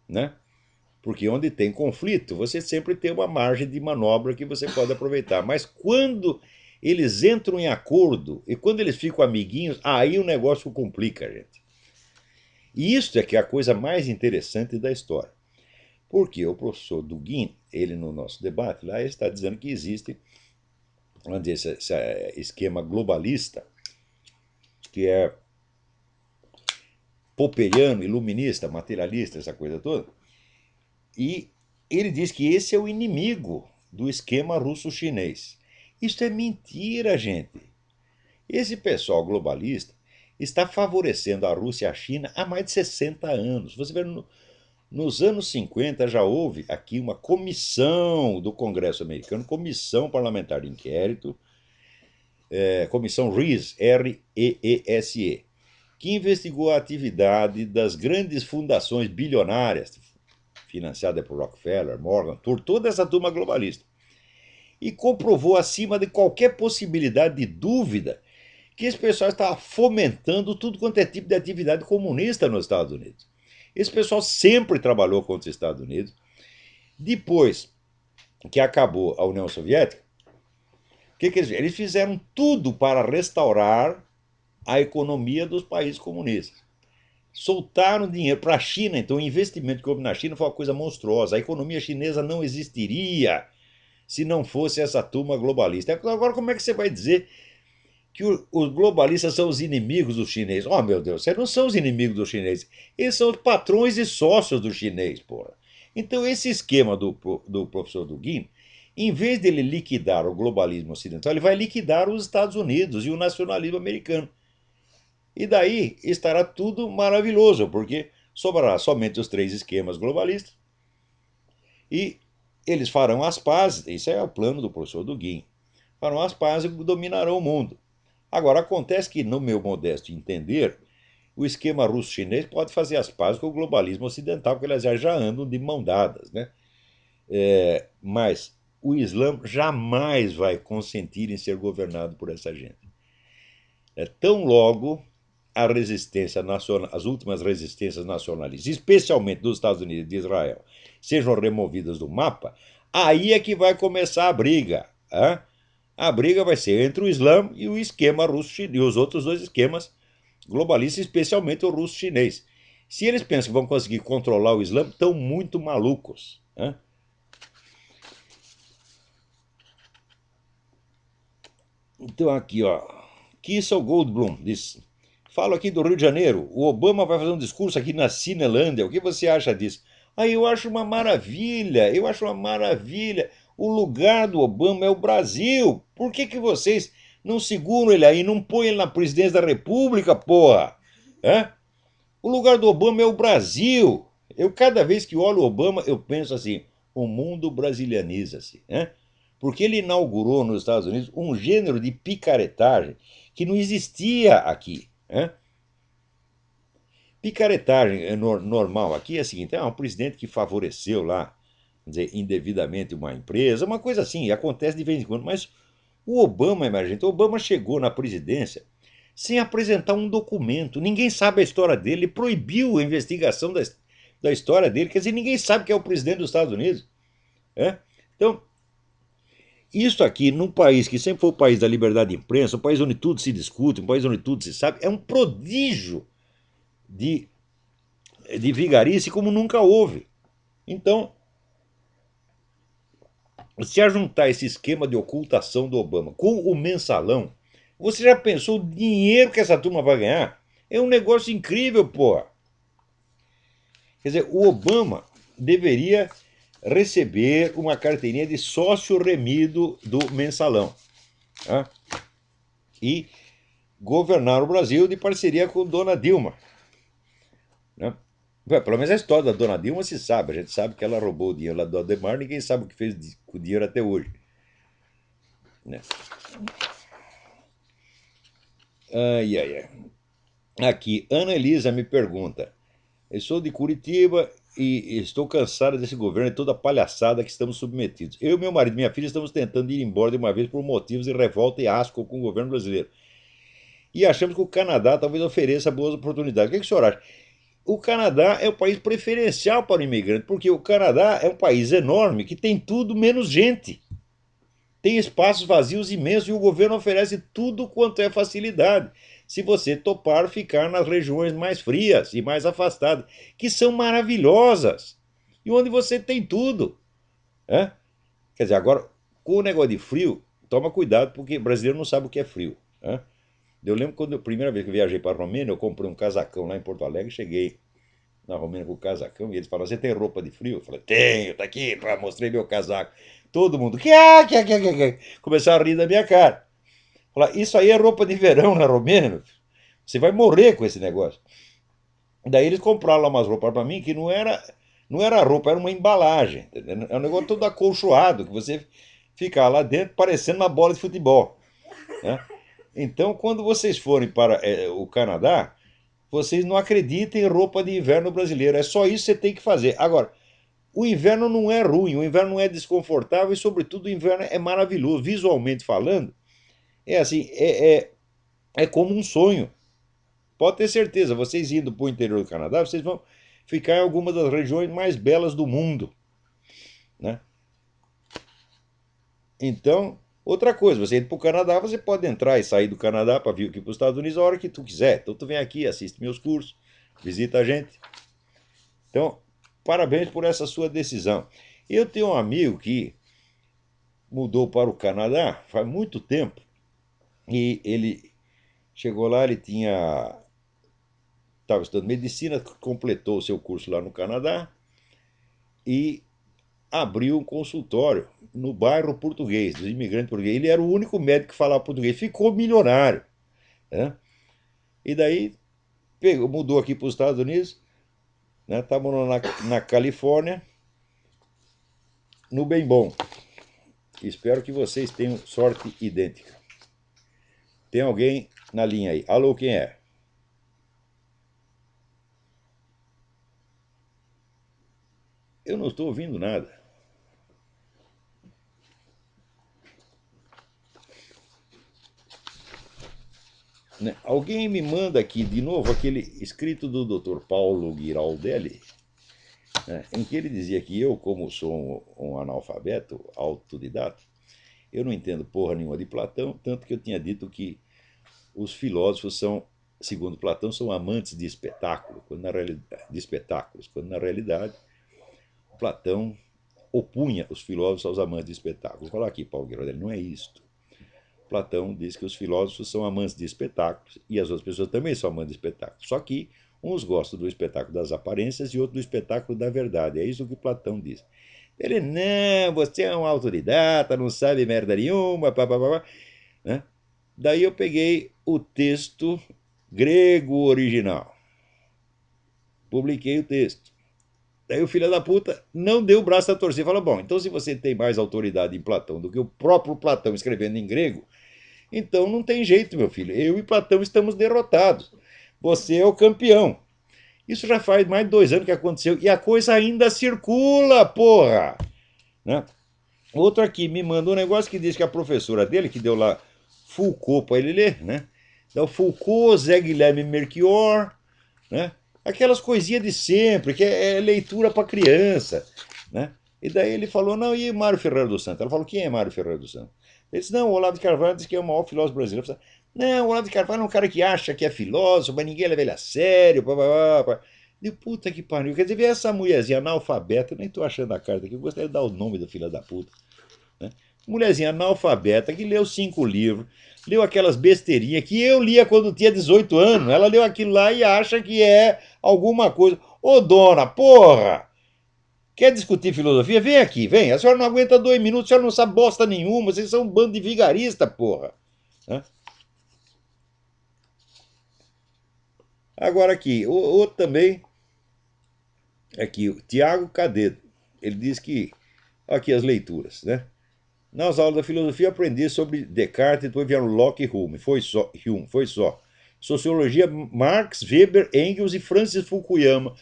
né? Porque onde tem conflito, você sempre tem uma margem de manobra que você pode aproveitar. Mas quando eles entram em acordo e quando eles ficam amiguinhos, aí o negócio complica, gente. E isso é que é a coisa mais interessante da história. Porque o professor Dugin, ele no nosso debate lá, ele está dizendo que existe esse esquema globalista, que é popperiano, iluminista, materialista, essa coisa toda. E ele diz que esse é o inimigo do esquema russo-chinês. Isso é mentira, gente. Esse pessoal globalista está favorecendo a Rússia e a China há mais de 60 anos. Você vê, nos anos 50 já houve aqui uma comissão do Congresso americano, comissão parlamentar de inquérito, comissão REESE, R-E-E-S-E, que investigou a atividade das grandes fundações bilionárias, financiada por Rockefeller, Morgan, por toda essa turma globalista. E comprovou acima de qualquer possibilidade de dúvida que esse pessoal estava fomentando tudo quanto é tipo de atividade comunista nos Estados Unidos. Esse pessoal sempre trabalhou contra os Estados Unidos. Depois que acabou a União Soviética, o que eles fizeram? Eles fizeram tudo para restaurar a economia dos países comunistas. soltaram dinheiro para a China. Então o investimento que houve na China foi uma coisa monstruosa. A economia chinesa não existiria se não fosse essa turma globalista. Agora, como é que você vai dizer que os globalistas são os inimigos dos chineses? Oh, meu Deus, vocês não são os inimigos dos chineses. Eles são os patrões e sócios do chinês, porra. Então, esse esquema do professor Dugin, em vez dele liquidar o globalismo ocidental, ele vai liquidar os Estados Unidos e o nacionalismo americano. E daí estará tudo maravilhoso, porque sobrará somente os três esquemas globalistas e eles farão as pazes. Isso é o plano do professor Dugin. Farão as pazes e dominarão o mundo. Agora, acontece que, no meu modesto entender, o esquema russo-chinês pode fazer as pazes com o globalismo ocidental, porque eles já andam de mão dadas, né? Mas o Islã jamais vai consentir em ser governado por essa gente. Tão logo a resistência nacional, as últimas resistências nacionalistas, especialmente dos Estados Unidos e de Israel, sejam removidas do mapa, aí é que vai começar a briga. Hein? A briga vai ser entre o Islã e o esquema russo-chinês, e os outros dois esquemas globalistas, especialmente o russo-chinês. Se eles pensam que vão conseguir controlar o Islã, estão muito malucos. Hein? Então aqui, ó, Kissel Goldblum diz: falo aqui do Rio de Janeiro. O Obama vai fazer um discurso aqui na Cinelândia. O que você acha disso? Aí eu acho uma maravilha. Eu acho uma maravilha. O lugar do Obama é o Brasil. Por que vocês não seguram ele aí, não põem ele na presidência da República, porra? É? O lugar do Obama é o Brasil. Eu, cada vez que olho o Obama, eu penso assim: o mundo brasilianiza-se. Né? Porque ele inaugurou nos Estados Unidos um gênero de picaretagem que não existia aqui. Né? Picaretagem normal aqui é a seguinte: é um presidente que favoreceu lá, quer dizer, indevidamente uma empresa, uma coisa assim, acontece de vez em quando. Mas o Obama, emergente, o Obama chegou na presidência sem apresentar um documento. Ninguém sabe a história dele, ele proibiu a investigação da história dele, quer dizer, ninguém sabe que é o presidente dos Estados Unidos. Né? Então, isso aqui, num país que sempre foi o país da liberdade de imprensa, um país onde tudo se discute, um país onde tudo se sabe, é um prodígio de, de vigarice como nunca houve. Então, se a juntar esse esquema de ocultação do Obama com o mensalão, você já pensou o dinheiro que essa turma vai ganhar? É um negócio incrível, pô. Quer dizer, o Obama deveria receber uma carteirinha de sócio remido do mensalão. Tá? E governar o Brasil de parceria com Dona Dilma. Né? Pelo menos a história da Dona Dilma se sabe. A gente sabe que ela roubou o dinheiro lá do Ademar, ninguém sabe o que fez com o dinheiro até hoje. Né? Ai, ai, ai. Aqui, Ana Elisa me pergunta: eu sou de Curitiba e estou cansada desse governo e toda a palhaçada que estamos submetidos. Eu, meu marido e minha filha estamos tentando ir embora de uma vez por motivos de revolta e asco com o governo brasileiro. E achamos que o Canadá talvez ofereça boas oportunidades. O que o senhor acha? O Canadá é o país preferencial para o imigrante, porque o Canadá é um país enorme que tem tudo menos gente. Tem espaços vazios imensos e o governo oferece tudo quanto é facilidade. Se você topar ficar nas regiões mais frias e mais afastadas, que são maravilhosas, e onde você tem tudo. Né? Quer dizer, agora, com o negócio de frio, toma cuidado, porque brasileiro não sabe o que é frio. Né? Eu lembro quando a primeira vez que eu viajei para a Romênia, eu comprei um casacão lá em Porto Alegre, cheguei na Romênia com o casacão, e eles falaram: você tem roupa de frio? Eu falei: tenho, tá aqui, mostrei meu casaco. Todo mundo, que. Começaram a rir da minha cara. Falaram: isso aí é roupa de verão na Romênia, meu filho. Você vai morrer com esse negócio. Daí eles compraram lá umas roupas para mim que não era roupa, era uma embalagem. Entendeu? É um negócio todo acolchoado, que você fica lá dentro parecendo uma bola de futebol. Né? Então, quando vocês forem para o Canadá, vocês não acreditem em roupa de inverno brasileira. É só isso que você tem que fazer. Agora, o inverno não é ruim, o inverno não é desconfortável e, sobretudo, o inverno é maravilhoso. Visualmente falando, é assim, é como um sonho. Pode ter certeza, vocês indo para o interior do Canadá, vocês vão ficar em algumas das regiões mais belas do mundo. Né? Então, outra coisa, você indo para o Canadá, você pode entrar e sair do Canadá para vir aqui para os Estados Unidos a hora que tu quiser. Então tu vem aqui, assiste meus cursos, Visita a gente. Então, parabéns por essa sua decisão. Eu tenho um amigo que mudou para o Canadá faz muito tempo e ele chegou lá, ele estava estudando medicina, completou o seu curso lá no Canadá e abriu um consultório no bairro português, dos imigrantes portugueses. Ele era o único médico que falava português, ficou milionário. Né? E daí mudou aqui para os Estados Unidos, né? Tá morando na Califórnia, no Bem Bom. Espero que vocês tenham sorte idêntica. Tem alguém na linha aí? Alô, quem é? Eu não estou ouvindo nada. Né? Alguém me manda aqui de novo aquele escrito do Dr. Paulo Giraldelli, né, em que ele dizia que eu, como sou um analfabeto autodidata, eu não entendo porra nenhuma de Platão, tanto que eu tinha dito que os filósofos são, segundo Platão, são amantes de espetáculo, quando na realidade Platão opunha os filósofos aos amantes de espetáculo. Vou falar aqui, Paulo Giraldelli, não é isto. Platão diz que os filósofos são amantes de espetáculos e as outras pessoas também são amantes de espetáculos. Só que uns gostam do espetáculo das aparências e outros do espetáculo da verdade. É isso que Platão diz. Ele, não, você é um autodidata, não sabe merda nenhuma, papapá. Né? Daí eu peguei o texto grego original. Publiquei o texto. Daí o filho da puta não deu o braço a torcer. Falou, bom, então se você tem mais autoridade em Platão do que o próprio Platão escrevendo em grego, então não tem jeito, meu filho. Eu e Platão estamos derrotados. Você é o campeão. Isso já faz mais de 2 anos que aconteceu e a coisa ainda circula, porra! Né? Outro aqui me mandou um negócio que diz que a professora dele, que deu lá Foucault para ele ler, né? Então, Foucault, Zé Guilherme Melchior, né? Aquelas coisinhas de sempre, que é leitura para criança, né? E daí ele falou, não, e Mário Ferreira dos Santos? Ela falou, quem é Mário Ferreira dos Santos? Ele disse, não, o Olavo de Carvalho diz que é o maior filósofo brasileiro. Falei, não, o Olavo de Carvalho é um cara que acha que é filósofo, mas ninguém leva ele a sério. Pá, pá, pá. De puta que pariu. Quer dizer, essa mulherzinha analfabeta, eu nem tô achando a carta aqui, eu gostaria de dar o nome do filho da puta. Né? Mulherzinha analfabeta que leu 5 livros, leu aquelas besteirinhas que eu lia quando tinha 18 anos. Ela leu aquilo lá e acha que é alguma coisa. Ô dona, porra! Quer discutir filosofia? Vem aqui, vem. A senhora não aguenta 2 minutos, a senhora não sabe bosta nenhuma, vocês são um bando de vigarista, porra. Né? Agora aqui, o outro também, aqui, o Tiago Cadedo. Ele diz que, aqui as leituras, né? Nas aulas da filosofia aprendi sobre Descartes e depois vieram Locke e Hume. Foi só. Sociologia, Marx, Weber, Engels e Francis Fukuyama.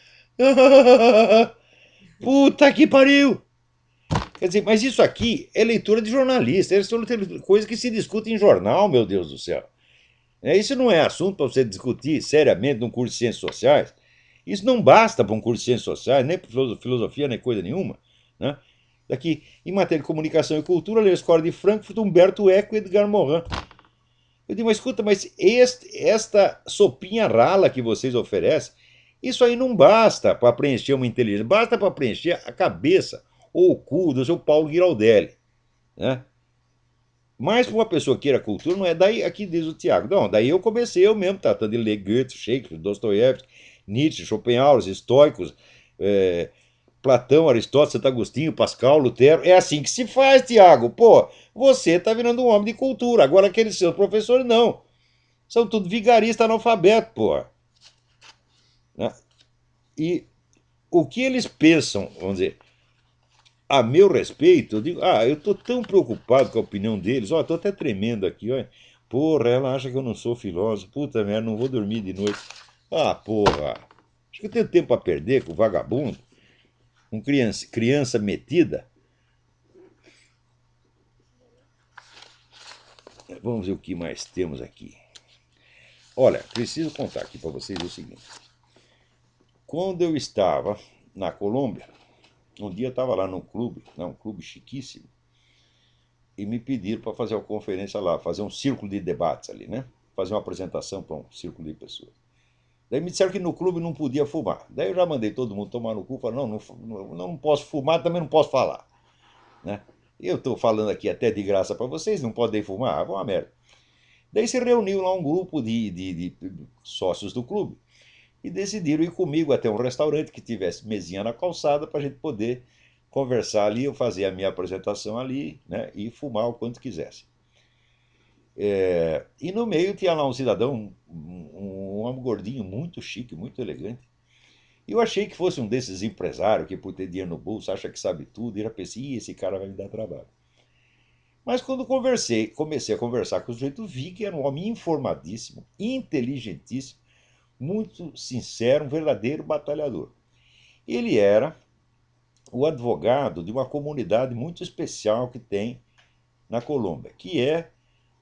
Puta que pariu! Quer dizer, mas isso aqui é leitura de jornalista. Isso é coisa que se discute em jornal, meu Deus do céu. Isso não é assunto para você discutir seriamente num curso de ciências sociais. Isso não basta para um curso de ciências sociais, nem para filosofia, nem coisa nenhuma. Né? Daqui, em matéria de comunicação e cultura, a Escola de Frankfurt, Humberto Eco e Edgar Morin. Eu digo, mas escuta, mas esta sopinha rala que vocês oferecem, isso aí não basta para preencher uma inteligência, basta para preencher a cabeça ou o cu do seu Paulo Giraldelli. Né? Mas para uma pessoa que queira cultura, não é daí, aqui diz o Tiago. Não, daí eu comecei eu mesmo, tratando de ler Goethe, Shakespeare, Dostoiévski, Nietzsche, Schopenhauer, os estoicos, Platão, Aristóteles, Santo Agostinho, Pascal, Lutero. É assim que se faz, Tiago. Pô, você tá virando um homem de cultura. Agora aqueles seus professores não. São tudo vigarista analfabeto, pô. Né? E o que eles pensam, vamos dizer, a meu respeito, eu digo, eu tô tão preocupado com a opinião deles, ó, tô até tremendo aqui, ó. Porra, ela acha que eu não sou filósofo, puta merda, não vou dormir de noite. Ah, porra, acho que eu tenho tempo para perder com vagabundo, com criança metida. Vamos ver o que mais temos aqui. Olha, preciso contar aqui para vocês o seguinte. Quando eu estava na Colômbia, um dia eu estava lá num clube, um clube chiquíssimo, e me pediram para fazer uma conferência lá, fazer um círculo de debates ali, né? Fazer uma apresentação para um círculo de pessoas. Daí me disseram que no clube não podia fumar. Daí eu já mandei todo mundo tomar no cu, falei, não posso fumar, também não posso falar. Né? Eu estou falando aqui até de graça para vocês, não podem fumar, ah, uma merda. Daí se reuniu lá um grupo de sócios do clube e decidiram ir comigo até um restaurante que tivesse mesinha na calçada para a gente poder conversar ali, eu fazer a minha apresentação ali, né, e fumar o quanto quisesse. E no meio tinha lá um cidadão, um homem gordinho, muito chique, muito elegante. E eu achei que fosse um desses empresários que, por ter dinheiro no bolso, acha que sabe tudo. E eu pensei, esse cara vai me dar trabalho. Mas quando comecei a conversar com o sujeito, vi que era um homem informadíssimo, inteligentíssimo, muito sincero, um verdadeiro batalhador. Ele era o advogado de uma comunidade muito especial que tem na Colômbia, que é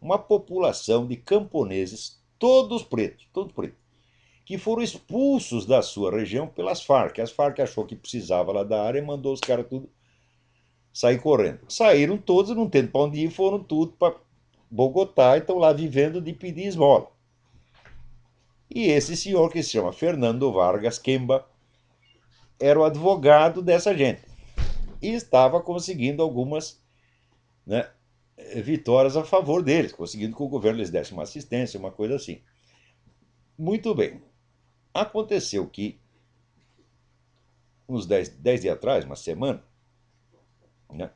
uma população de camponeses, todos pretos, que foram expulsos da sua região pelas Farc. As Farc achou que precisava lá da área e mandou os caras tudo sair correndo. Saíram todos, não tendo para onde ir, foram tudo para Bogotá e estão lá vivendo de pedir esmola. E esse senhor, que se chama Fernando Vargas Quemba, era o advogado dessa gente. E estava conseguindo algumas, né, vitórias a favor deles, conseguindo que o governo lhes desse uma assistência, uma coisa assim. Muito bem. Aconteceu que, uns 10 dias atrás, uma semana, né,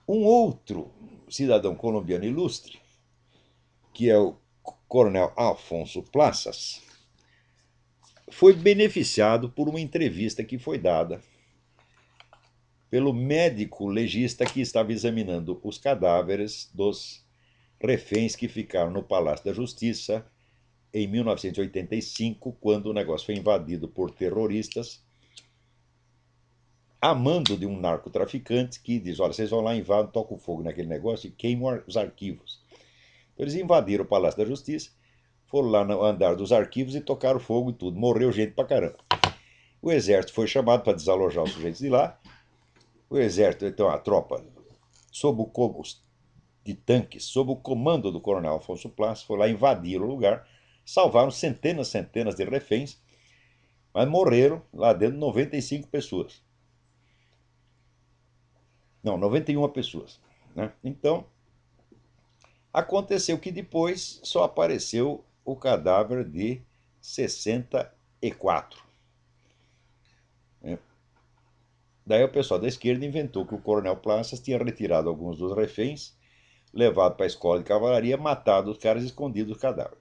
um outro cidadão colombiano ilustre, que é o coronel Alfonso Plazas, foi beneficiado por uma entrevista que foi dada pelo médico legista que estava examinando os cadáveres dos reféns que ficaram no Palácio da Justiça em 1985, quando o negócio foi invadido por terroristas, a mando de um narcotraficante que diz: olha, vocês vão lá, invadem, tocam fogo naquele negócio e queimam os arquivos. Então eles invadiram o Palácio da Justiça, foram lá no andar dos arquivos e tocaram fogo e tudo. Morreu gente pra caramba. O exército foi chamado para desalojar os sujeitos de lá. O exército, então, a tropa, sob o de tanques, sob o comando do coronel Afonso Plas, foi lá invadir o lugar, salvaram centenas de reféns, mas morreram lá dentro 95 pessoas. Não, 91 pessoas. Né? Então, aconteceu que depois só apareceu o cadáver de 64. Né? Daí o pessoal da esquerda inventou que o coronel Plaças tinha retirado alguns dos reféns, levado para a escola de cavalaria, matado os caras e escondido os cadáveres.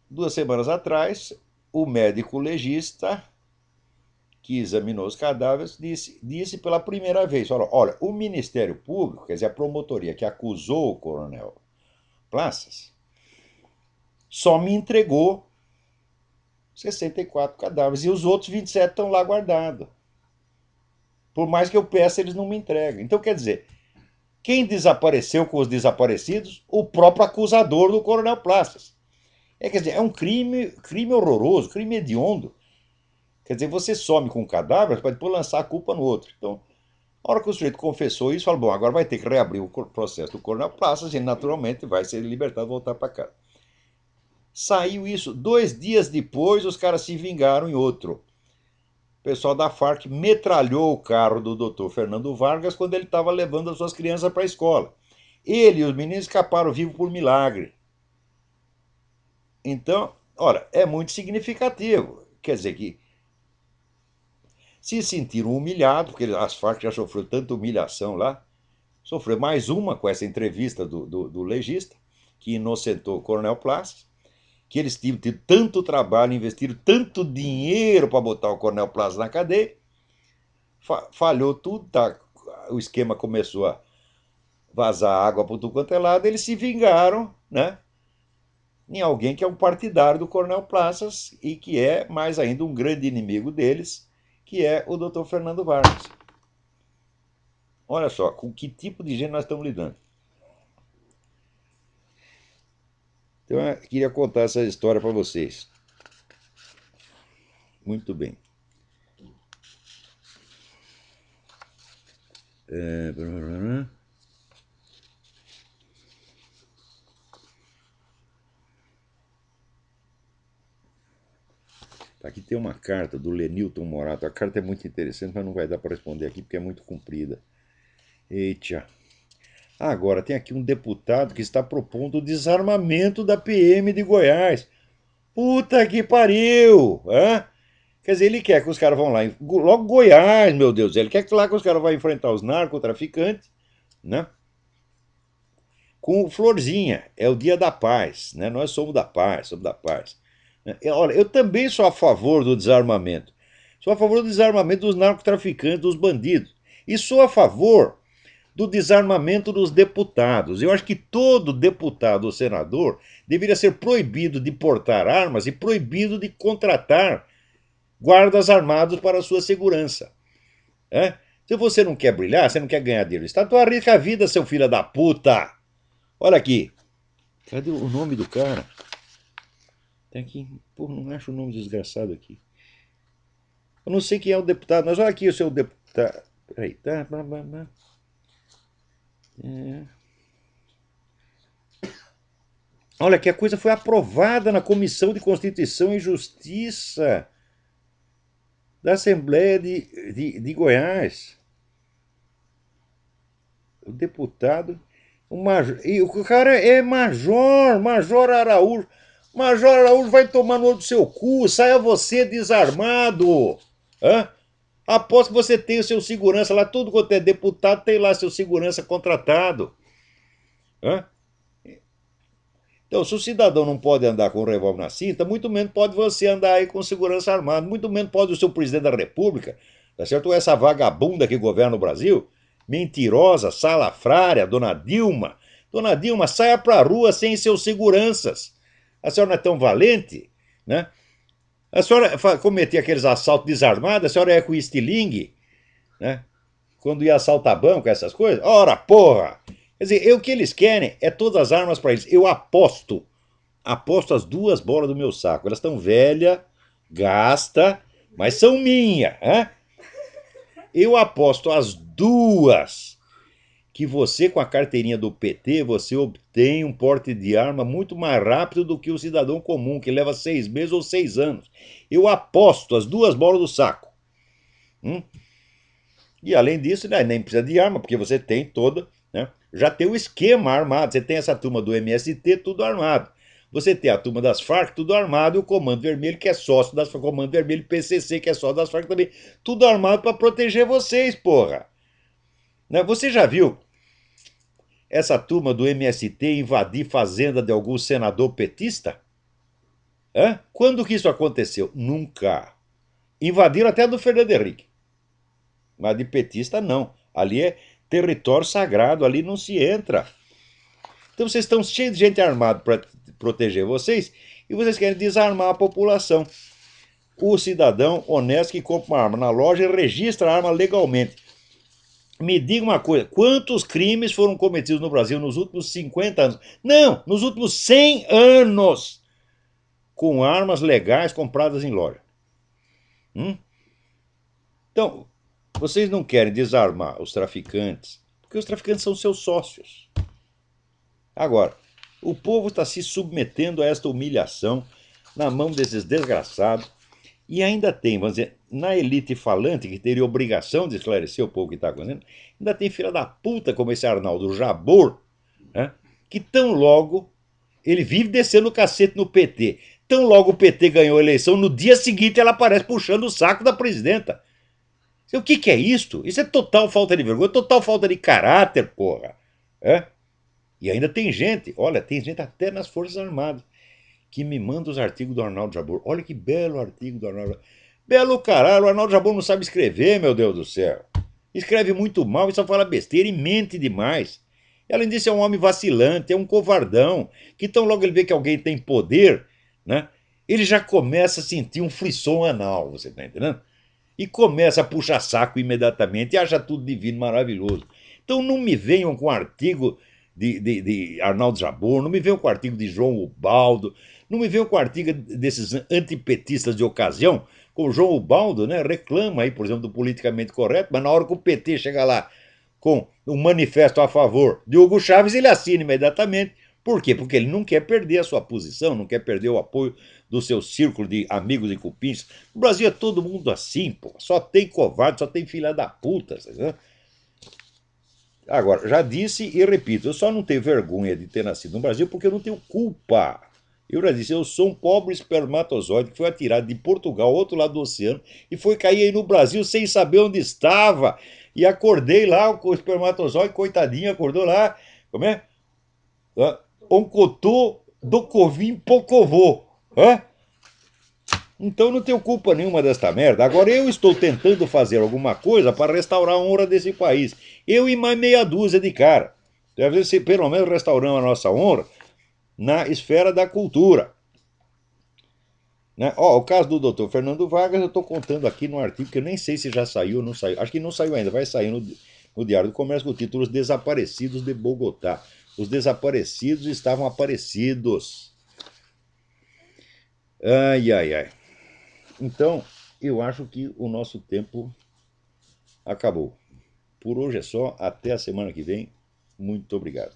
2 semanas atrás, o médico legista que examinou os cadáveres disse pela primeira vez: olha, o Ministério Público, quer dizer, a promotoria que acusou o coronel Plaças, só me entregou 64 cadáveres e os outros 27 estão lá guardados. Por mais que eu peça, eles não me entregam. Então, quer dizer, quem desapareceu com os desaparecidos? O próprio acusador do coronel Plaças. Quer dizer, é um crime horroroso, crime hediondo. Quer dizer, você some com um cadáver para depois lançar a culpa no outro. Então, a hora que o sujeito confessou isso, falou: bom, agora vai ter que reabrir o processo do coronel Plaças e naturalmente vai ser libertado e voltar para casa. Saiu isso, 2 dias depois os caras se vingaram em outro. O pessoal da Farc metralhou o carro do doutor Fernando Vargas quando ele estava levando as suas crianças para a escola. Ele e os meninos escaparam vivos por milagre. Então, olha, é muito significativo. Quer dizer que se sentiram humilhados, porque as Farc já sofreu tanta humilhação lá, sofreu mais uma com essa entrevista do legista, que inocentou o coronel Plas, que eles tinham tido tanto trabalho, investiram tanto dinheiro para botar o coronel Plas na cadeia, falhou tudo, tá, o esquema começou a vazar água por tudo quanto é lado, eles se vingaram, né, em alguém que é um partidário do coronel Plaças e que é, mais ainda, um grande inimigo deles, que é o doutor Fernando Vargas. Olha só, com que tipo de gente nós estamos lidando. Então, eu queria contar essa história para vocês. Muito bem. É... Aqui tem uma carta do Lenilton Morato. A carta é muito interessante, mas não vai dar para responder aqui porque é muito comprida. Eita. Agora, tem aqui um deputado que está propondo o desarmamento da PM de Goiás. Puta que pariu! Hã? Quer dizer, ele quer que os caras vão lá. Logo Goiás, meu Deus. Ele quer que lá que os caras vão enfrentar os narcotraficantes, né? Com florzinha. É o dia da paz, né? Nós somos da paz, somos da paz. Olha, eu também sou a favor do desarmamento. Sou a favor do desarmamento dos narcotraficantes, dos bandidos. E sou a favor do desarmamento dos deputados. Eu acho que todo deputado ou senador deveria ser proibido de portar armas e proibido de contratar guardas armados para a sua segurança. É? Se você não quer brilhar, você não quer ganhar dinheiro do Estado, tu arrisca a vida, seu filho da puta. Olha aqui. Cadê o nome do cara? Tem aqui. Pô, não acho o nome desgraçado aqui. Eu não sei quem é o deputado, mas olha aqui o seu deputado. Peraí, tá. É. Olha que a coisa foi aprovada na Comissão de Constituição e Justiça da Assembleia de Goiás. O deputado. E o cara é Major Araújo. Major Araújo vai tomar no olho do seu cu, saia você desarmado. Hã? Após que você tenha o seu segurança lá, tudo quanto é deputado tem lá seu segurança contratado. Hã? Então, se o cidadão não pode andar com um revólver na cinta, muito menos pode você andar aí com segurança armada, muito menos pode o seu presidente da República, tá certo? Ou essa vagabunda que governa o Brasil, mentirosa, salafrária, Dona Dilma. Dona Dilma, saia pra rua sem seus seguranças. A senhora não é tão valente, né? A senhora cometia aqueles assaltos desarmados, a senhora é com estilingue, né? Quando ia assaltar banco, essas coisas. Ora, porra! Quer dizer, o que eles querem é todas as armas para eles. Eu aposto as duas bolas do meu saco. Elas estão velhas, gasta, mas são minhas. Eu aposto as duas que você, com a carteirinha do PT, você obtém um porte de arma muito mais rápido do que o cidadão comum, que leva 6 meses ou 6 anos. Eu aposto as duas bolas do saco. E além disso, né, nem precisa de arma, porque você tem toda, né, já tem o esquema armado. Você tem essa turma do MST, tudo armado. Você tem a turma das Farc, tudo armado, e o Comando Vermelho, que é sócio das Farc, Comando Vermelho, PCC, que é sócio das Farc também. Tudo armado para proteger vocês, porra. Né? Você já viu essa turma do MST invadir fazenda de algum senador petista? Quando que isso aconteceu? Nunca. Invadiram até a do Fernando Henrique. Mas de petista, não. Ali é território sagrado, ali não se entra. Então vocês estão cheios de gente armada para proteger vocês e vocês querem desarmar a população. O cidadão honesto que compra uma arma na loja e registra a arma legalmente. Me diga uma coisa, quantos crimes foram cometidos no Brasil nos últimos 50 anos? Não, nos últimos 100 anos, com armas legais compradas em loja. Então, vocês não querem desarmar os traficantes, porque os traficantes são seus sócios. Agora, o povo está se submetendo a esta humilhação na mão desses desgraçados. E ainda tem, vamos dizer, na elite falante, que teria obrigação de esclarecer o povo que está acontecendo, ainda tem filha da puta como esse Arnaldo Jabor, né, que tão logo ele vive descendo o cacete no PT. Tão logo o PT ganhou a eleição, no dia seguinte ela aparece puxando o saco da presidenta. O que é isto? Isso é total falta de vergonha, total falta de caráter, porra. E ainda tem gente, olha, tem gente até nas Forças Armadas que me manda os artigos do Arnaldo Jabor. Olha que belo artigo do Arnaldo Jabor. Belo caralho, o Arnaldo Jabor não sabe escrever, meu Deus do céu. Escreve muito mal e só fala besteira e mente demais. E, além disso, é um homem vacilante, é um covardão, que tão logo ele vê que alguém tem poder, né, ele já começa a sentir um frisson anal, você tá entendendo? E começa a puxar saco imediatamente e acha tudo divino, maravilhoso. Então não me venham com artigo de Arnaldo Jabor, não me venham com artigo de João Ubaldo, não me venham com artigo desses antipetistas de ocasião, como o João Ubaldo, né, reclama aí, por exemplo, do politicamente correto, mas na hora que o PT chega lá com um manifesto a favor de Hugo Chávez, ele assina imediatamente, Por quê? Porque ele não quer perder a sua posição, não quer perder o apoio do seu círculo de amigos e cupins. No Brasil é todo mundo assim, pô. Só tem covarde, só tem filha da puta. Né? Agora, já disse e repito, eu só não tenho vergonha de ter nascido no Brasil porque eu não tenho culpa. Eu já disse, eu sou um pobre espermatozoide que foi atirado de Portugal, ao outro lado do oceano, e foi cair aí no Brasil sem saber onde estava. E acordei lá, o espermatozoide, coitadinho, acordou lá, como é? Oncotô do Covim Pocovô. Hã? Então não tenho culpa nenhuma desta merda. Agora eu estou tentando fazer alguma coisa para restaurar a honra desse país. Eu e mais meia dúzia de cara. Deve ver se pelo menos restauramos a nossa honra na esfera da cultura. Né? Ó, o caso do Dr. Fernando Vargas, eu estou contando aqui num artigo que eu nem sei se já saiu ou não saiu. Acho que não saiu ainda, vai sair no Diário do Comércio com o título Os Desaparecidos de Bogotá. Os desaparecidos estavam aparecidos. Ai, ai, ai. Então, eu acho que o nosso tempo acabou. Por hoje é só. Até a semana que vem. Muito obrigado.